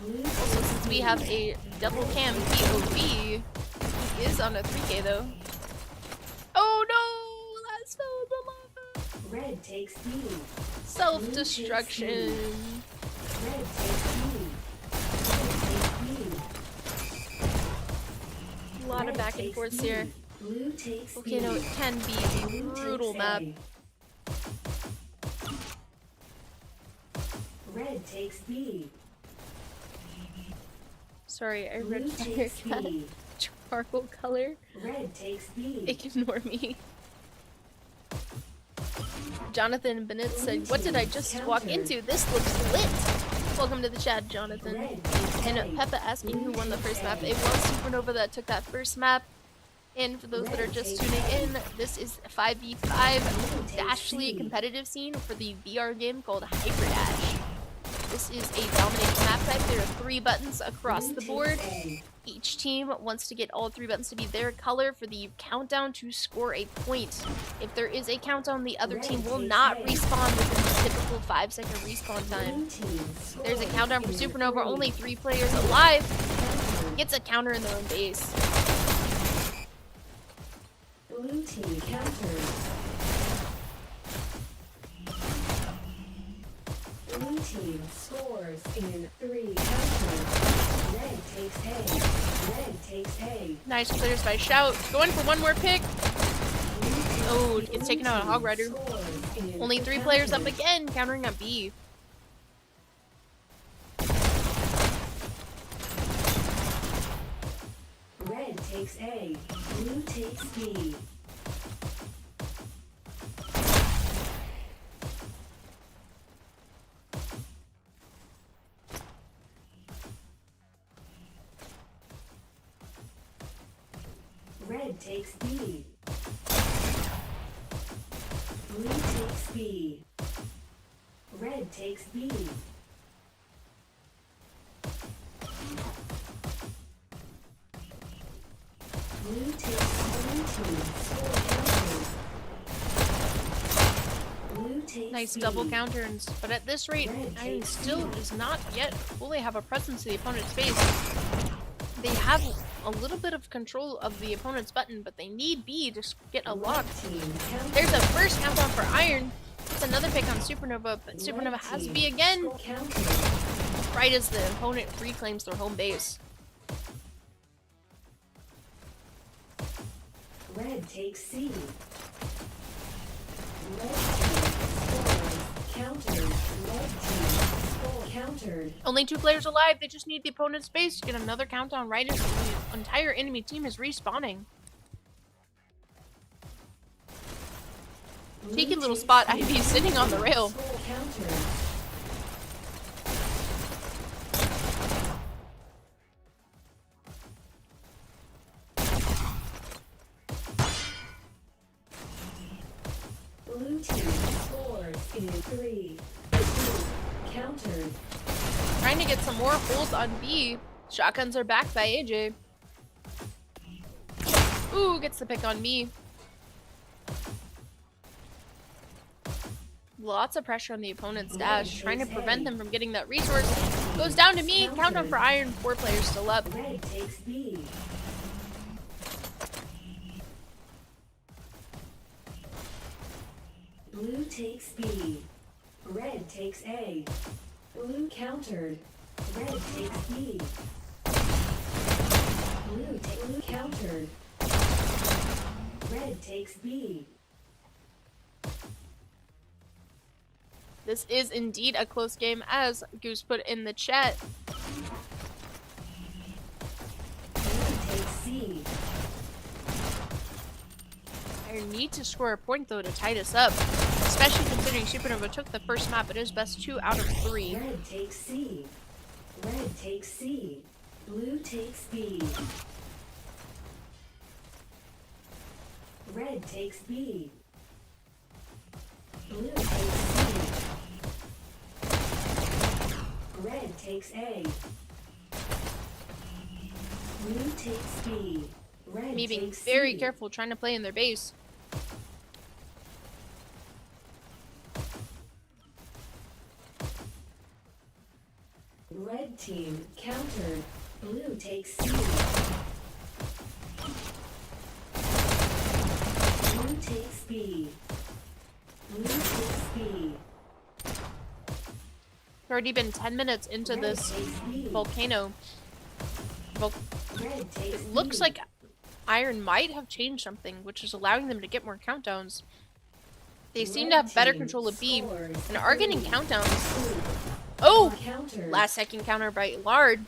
Also, since we have a double cam POV, he is on a 3K though. Oh no! Laz fell in the lava. Red takes B. Self-destruction. Red takes B. Red takes B. A lot of Red back and takes forth B. here. Blue takes Volcano, B. it can be a Blue brutal takes map. A. Red takes B. Sorry, I Blue read takes that B. charcoal color. Red takes B. Ignore me. Jonathan Bennett said, "What did I just walk into? This looks lit." Welcome to the chat, Jonathan. Red takes And A. Peppa asking who won the first map. It was Supernova that took that first map. And for those that are just tuning in, this is 5v5 Dashly competitive scene for the VR game called Hyperdash. This is a domination map type. There are 3 buttons across the board. Each team wants to get all 3 buttons to be their color for the countdown to score a point. If there is a countdown, the other team will not respawn within the typical 5-second respawn time. There's a countdown for Supernova, only 3 players alive. Gets a counter in their own base. Blue team counters. Blue team scores in 3 counters. Red takes A. Red takes A. Nice clears by Shout. Going for one more pick. Oh, gets taken out a Hog Rider. Only 3 players up again, countering on B. Red takes A. Blue takes B. Red takes B. Blue takes B. Red takes B. Blue takes nice double counters, but at this rate, Iron still does not yet fully have a presence in the opponent's base. They have a little bit of control of the opponent's button, but they need B to get a lock. There's a first countdown for Iron. It's another pick on Supernova, but Supernova has B again, right as the opponent reclaims their home base. Red takes C. Red team scores. Countered. Red team score. Countered. Only 2 players alive. They just need the opponent's base to get another countdown right as the entire enemy team is respawning. Cheeky little spot. Ivy sitting on the rail. Blue team scores in 3, 2, countered. Trying to get some more holds on B. Shotguns are backed by AJ. Ooh, gets the pick on me. Lots of pressure on the opponent's dash, trying to prevent them from getting that resource. Goes down to me. Countdown for Iron. 4 players still up. Red takes B. Blue takes B. Red takes A. Blue countered. Red takes B. Blue countered. Red takes B. This is indeed a close game, as Goose put in the chat. Blue takes C. I need to score a point though to tie this up, especially considering Supernova took the first map. It is best 2 out of 3. Red takes C. Red takes C. Blue takes B. Red takes B. Blue takes C. Red takes A. Blue takes B. Red Me being takes very C. careful trying to play in their base. Red team countered. Blue takes C. Blue takes B. Blue takes B. It's already been 10 minutes into Red this takes B. Volcano. Red takes It looks B. like Iron might have changed something, which is allowing them to get more countdowns. They seem to have better control of B and are getting countdowns. Oh! Countered. Last second counter by Lard.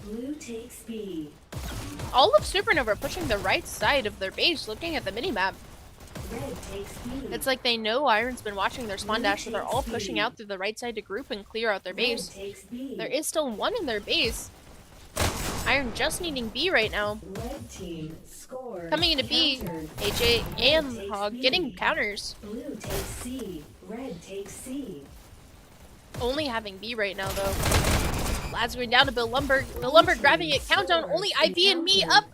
Blue takes B. All of Supernova pushing the right side of their base, looking at the minimap. Red takes B. It's like they know Iron's been watching their spawn dash, so they're all pushing out through the right side to group and clear out their base. Red takes B. There is still 1 in their base. Iron just needing B right now. Red team scores. Coming into B, Countered. AJ and takes Hog B. getting counters. Blue takes C. Red takes C. Only having B right now though. Lad's going down to Bill Lumberg. Bill Lumberg grabbing it. Countdown. Only IB and me up.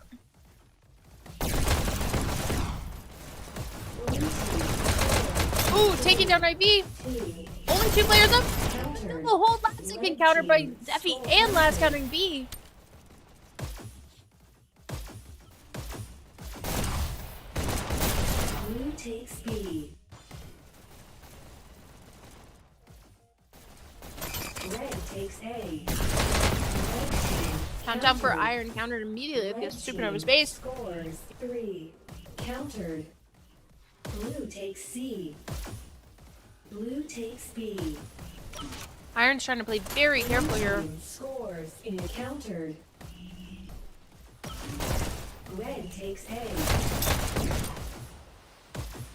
Ooh, taking down IB. Only 2 players up. Countered. The whole last second counter by Zeffy and last countering B. Blue takes B. Red takes A. Red team Countdown for countered. Iron countered immediately Red against team Supernova's base. Scores 3. Countered. Blue takes C. Blue takes B. Iron's trying to play very careful here. Team scores in countered. Red takes A.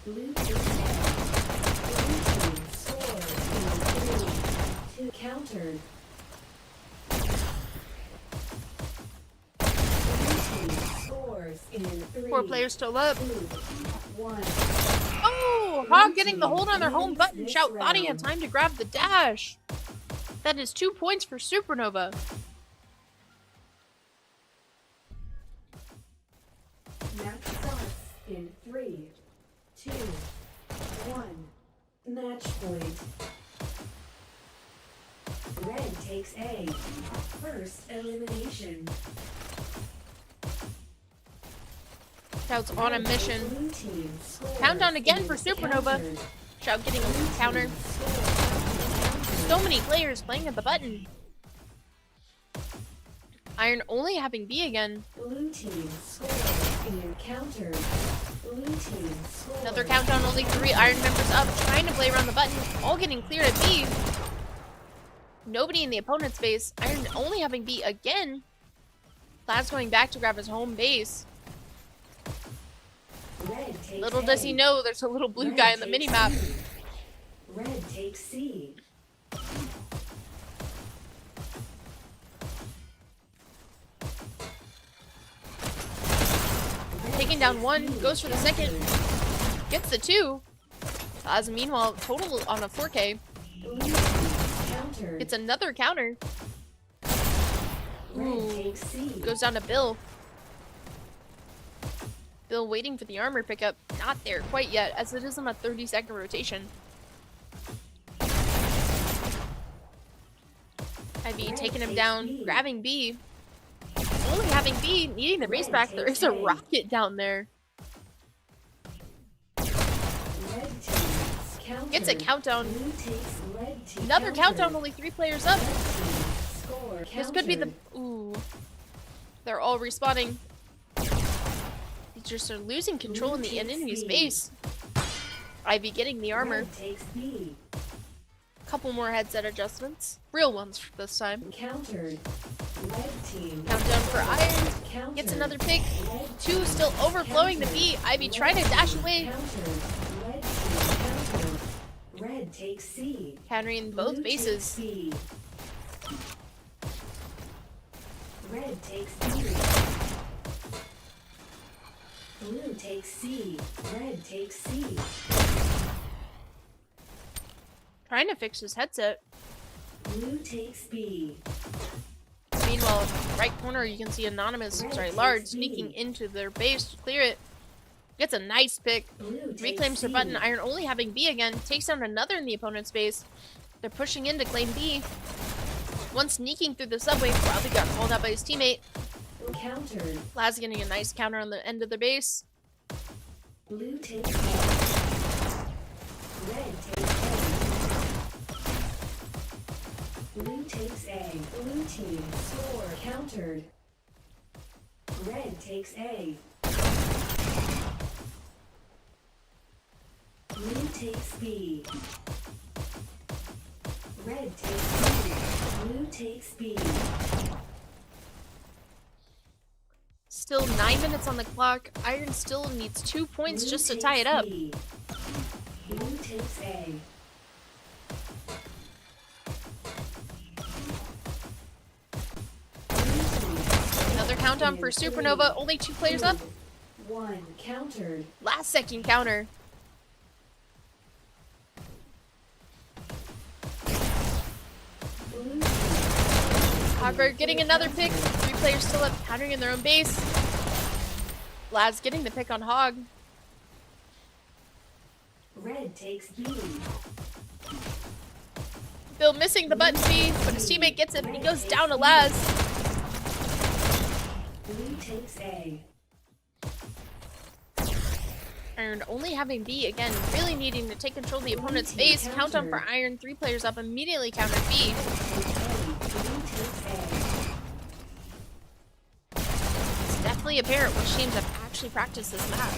Blue takes A. Blue team scores in 3. 2 countered. Blue team scores in 3. 4 players still up. 2, 1. Oh, Hog getting the hold on their home button. Shout thought he had time to grab the dash. That is 2 points for Supernova. Match starts in 3, 2, 1. Match point. Red takes A. First elimination. Scout's on a mission. Blue team scores Countdown again for is Supernova. countered. Shout getting a counter. So many players playing at the button. Iron only having B again. Blue team scores and countered. Blue team scores. Another countdown, only 3 Iron members up, trying to play around the button, all getting cleared at B. Nobody in the opponent's base. Iron only having B again. Lad's going back to grab his home base. Red takes Little does he A. know there's a little blue Red guy in the takes minimap. C. Red takes C. Taking down 1, goes for the second, gets the 2. As meanwhile, total on a 4K. Blue team countered. It's another counter. Red Ooh, takes C. goes down to Bill. Bill waiting for the armor pickup. Not there quite yet, as it is on a 30-second rotation. Ivy taking him down, grabbing B. Only having B, needing the base back. There is a rocket down there. Red team's countered. Gets a countdown. Blue takes red team Another countered. countdown, only 3 players up. Red team score This could be the... countered. Ooh. They're all respawning. They just are losing control in the enemy's base. Ivy getting the armor. Red takes B. Couple more headset adjustments. Real ones this time. Countered. Red team Countdown for Iron. countered. Gets another pick. Red 2 still overflowing the B. Ivy trying to dash away. countered. Red team countered. Red takes C. Countering both Blue takes bases. C. Red takes B. Blue takes C. Red takes C. Trying to fix his headset. Blue takes B. Meanwhile, right corner you can see Anonymous, sorry, Large, sneaking into their base to clear it. Gets a nice pick. Blue takes Reclaims their C. button. Iron only having B again. Takes down another in the opponent's base. They're pushing in to claim B. One sneaking through the subway. Probably got called out by his teammate. Countered. Laz getting a nice counter on the end of their base. Blue takes A. Red takes A. Blue takes A. Blue team score countered. Red takes A. Blue takes B. Red takes B. Blue takes B. Still 9 minutes on the clock. Iron still needs 2 points Blue just to takes tie it up. B. Blue takes A. Another countdown for Supernova. Only 2 players up. 1 countered. Last second counter. Blue Hogberg getting another pick. 3 players still up, countering in their own base. Laz getting the pick on Hog. Red takes B. Bill missing the button B, but his teammate gets it, and he goes down to Laz. Blue takes A. Iron only having B again, really needing to take control of the opponent's base. Countdown for Iron, 3 players up, immediately counter B. Blue takes A. It's definitely apparent which teams have actually practiced this map.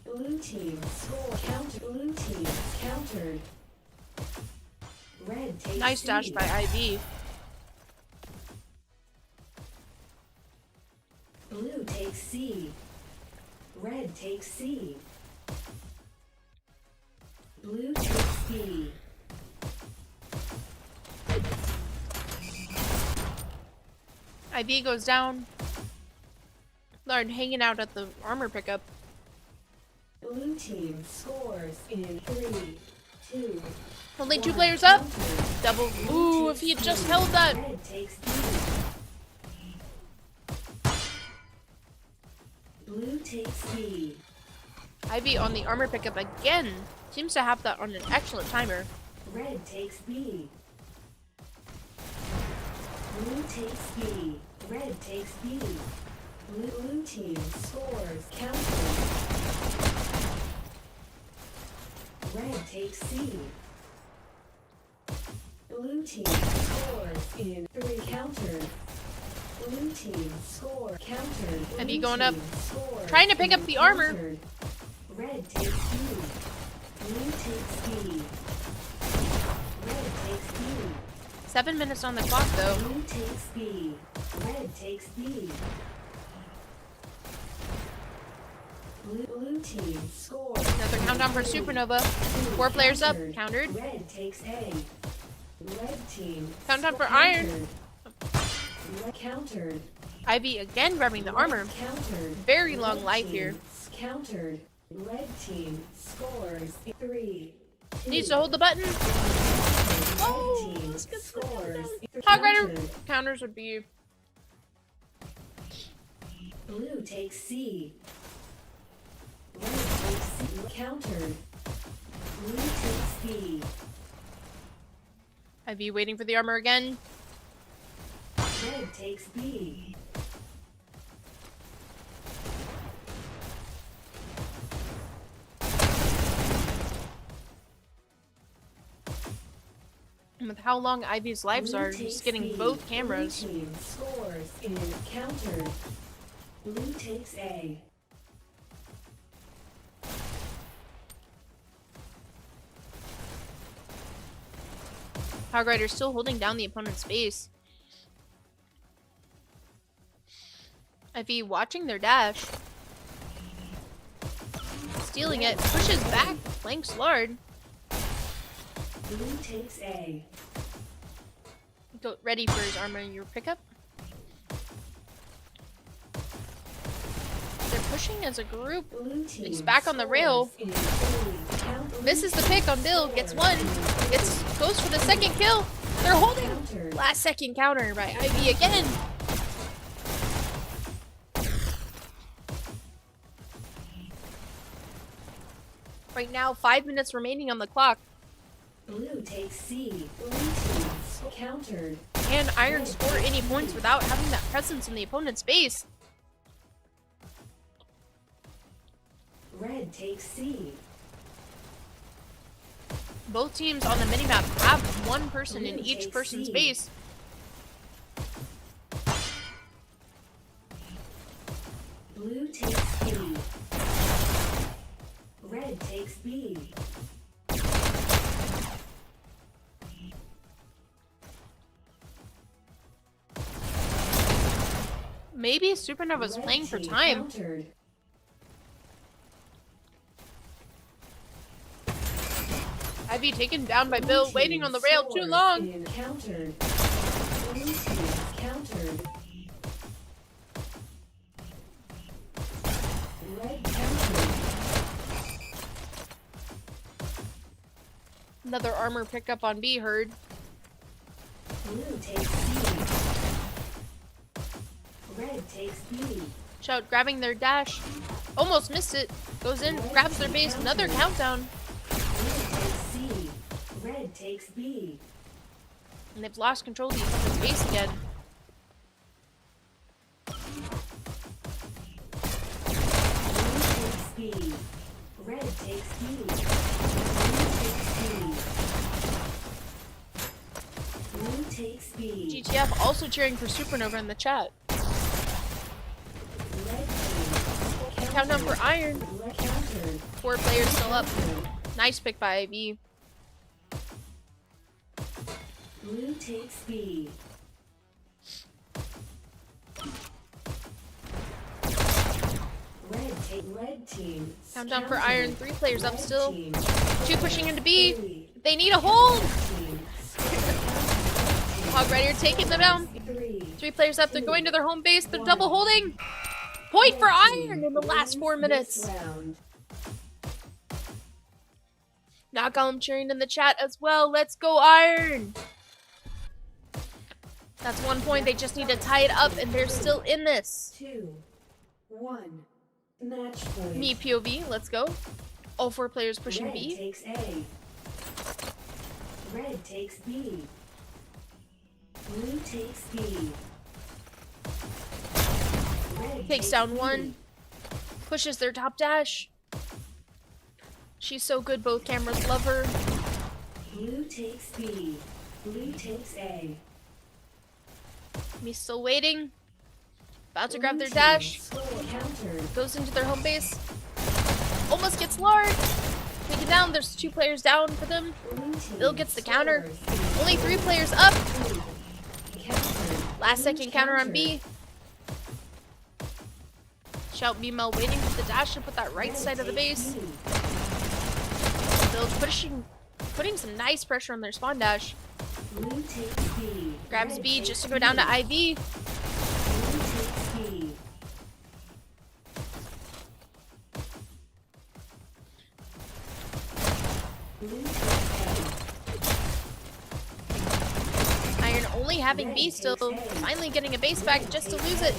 Blue team score counter. Blue team countered. Red takes Nice dash C. by IV. Blue takes C. Red takes C. Blue takes B. IV goes down. Lard hanging out at the armor pickup. Blue team scores in 3, 2. Only 2 1. players up. Countered. Double. Blue Ooh, if he had takes just B. held that. Red takes B. Blue takes B. Ivy on the armor pickup again. Seems to have that on an excellent timer. Red takes B. Blue takes B. Red takes B. Blue team scores. Counter. Red takes C. Blue team scores in 3 counter. Blue team score counter. Ivy going up, trying to pick up the armor. Red takes B. Blue takes B. Red takes B. 7 minutes on the clock though. Blue takes B. Red takes B. Blue team scores. Another countdown for Supernova. 4 players up, countered. Red takes A. Red team. Countdown for Iron. Red countered. Ivy again grabbing the armor. Countered. Very long Red life team here. Countered. Red team scores 3. Needs to hold the button. Oh, team scores. Hog Rider counters would be. Blue takes C. Red takes C. Countered. Blue takes B. Ivy waiting for the armor again. Red takes B. And with how long Ivy's lives Blue are, takes just getting B. both cameras. Blue team scores in countered. Blue takes A. Hog Rider still holding down the opponent's base. Ivy watching their dash. Stealing it, pushes back, flanks Lard. Blue takes A. Go ready for his armor in your pickup. They're pushing as a group. Blue team He's back on the rail. scores in 3. Count- Misses the pick on Bill, gets one. Goes for the second kill. They're holding. Countered. Last second counter by Ivy again. Right now, 5 minutes remaining on the clock. Blue takes C. Blue team countered. Can Iron score any points without having that presence in the opponent's base? Red takes C. Both teams on the minimap have one person in Blue each takes person's C. base. Blue takes B. Red takes B. Maybe Supernova's Red playing for team time. Countered. Ivy taken down by Bill, Blue waiting team on the rail too scores long. in countered. Blue team countered. Red countered. Another armor pickup on B heard. Blue takes C. Red takes B. Shout grabbing their dash. Almost missed it. Goes in, grabs their base. Another countdown. Blue takes C. Red takes B. And they've lost control of the opponent's base again. Blue takes B. Red takes B. Blue takes B. GTF also cheering for Supernova in the chat. Red team. Countdown for Iron. Red countered. 4 players still up. Nice pick by IV. Blue takes B. Red team. Countdown for Iron. 3 players up Red still. team. 2 pushing into B. Three. They need a hold. Team. Hog Rider taking them down. 3. 3 players up. They're going to their home base. They're double holding. Point for Iron in the last 4 minutes. Round. Knockout cheering in the chat as well. Let's go Iron. That's 1 point. They just need to tie it up, and they're still in this. 2. 1. Match point. Me POV, let's go. All 4 players pushing Red B. takes A. Red takes B. Blue takes B. Red Takes down B. 1. Pushes their top dash. She's so good, both cameras love her. Blue takes B. Blue takes A. Me still waiting. About to grab Blue their team dash. score countered. Goes into their home base. Almost gets Lard. Take it down. There's 2 players down for them. Blue team Bill gets the counter. scores. Only 3 players up. Countered. Last Blue second counter on countered. B. Shout B Mel waiting for the dash to put that right Red side of the takes base. B. Bill putting some nice pressure on their spawn dash. Blue takes B. Grabs Red B takes just to go down to IV. Blue takes B. Blue takes Iron only having Red B still. takes A. Finally getting a base A. back Red just to takes lose it.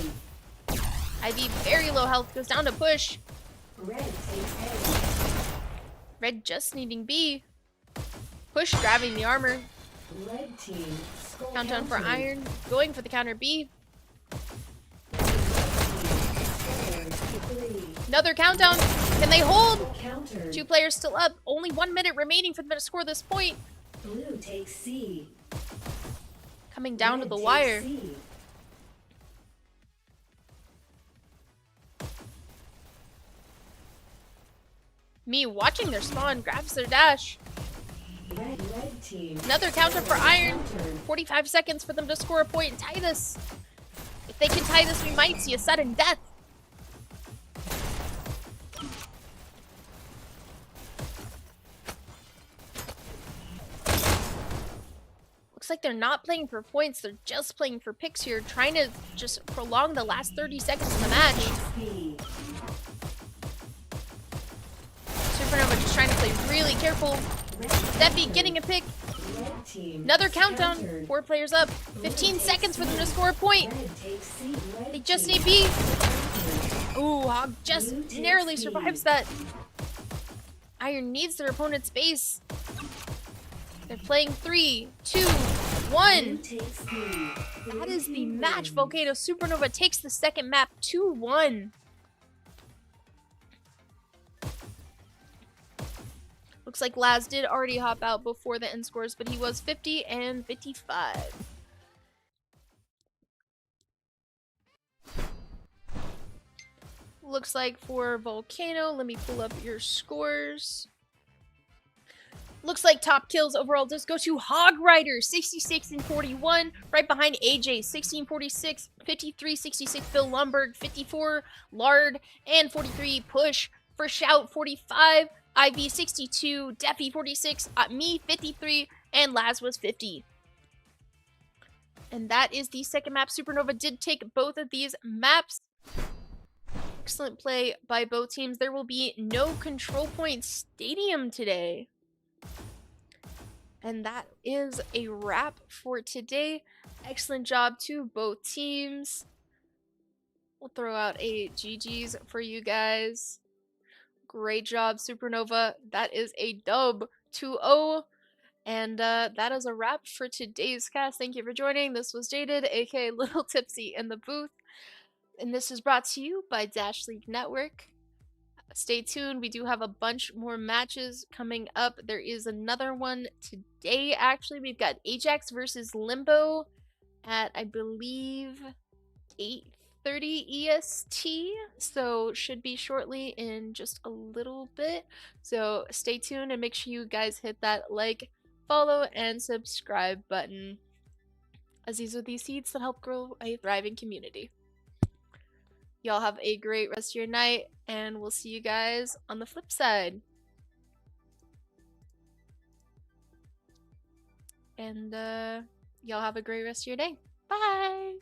IV very low health, goes down to push. Red takes Red just needing B. Push grabbing the armor. A. Red team score Countdown for countered. Iron. Going for the counter B. Another countdown. Can they hold? Countered. 2 players still up. Only 1 minute remaining for them to score this point. Blue takes C. Coming down to Red the takes wire. C. Me watching their spawn grabs their dash. Red team. Another counter for Iron. Countered. 45 seconds for them to score a point and tie this. If they can tie this, we might see a sudden death. Looks like they're not playing for points, they're just playing for picks here, trying to just prolong the last 30 seconds of the match. B. Supernova just trying to play really careful. Red Steffi getting a pick. Red team. Another countdown. Countered. 4 players up. 15 seconds for them to score a point. Red takes C. Red They just team need B. countered. Ooh, Hog just Blue takes narrowly B. survives that. Iron needs their opponent's base. They're playing 3, 2, 1. Blue takes B. That Blue is the team match. wins. Volcano Supernova takes the second map 2-1. Looks like Laz did already hop out before the end scores, but he was 50 and 55. Looks like for Volcano, let me pull up your scores. Looks like top kills overall does go to Hog Rider, 66 and 41. Right behind AJ, 16, 46, 53, 66. Bill Lumberg, 54. Lard, and 43. Push for Shout, 45. IV, 62. Defi, 46. Me, 53. And Laz was 50. And that is the second map. Supernova did take both of these maps. Excellent play by both teams. There will be no Control Point Stadium today. And that is a wrap for today. Excellent job to both teams. We'll throw out a GG's for you guys. Great job, Supernova. That is a dub 2-0. And that is a wrap for today's cast. Thank you for joining. This was Jaded, aka Little Tipsy in the booth. And this is brought to you by Dash League Network. Stay tuned. We do have a bunch more matches coming up. There is another one today, actually. We've got Ajax versus Limbo at, I believe, 8:30 EST. So should be shortly in just a little bit. So stay tuned and make sure you guys hit that like, follow, and subscribe button, as these are the seeds that help grow a thriving community. Y'all have a great rest of your night, and we'll see you guys on the flip side. And y'all have a great rest of your day. Bye!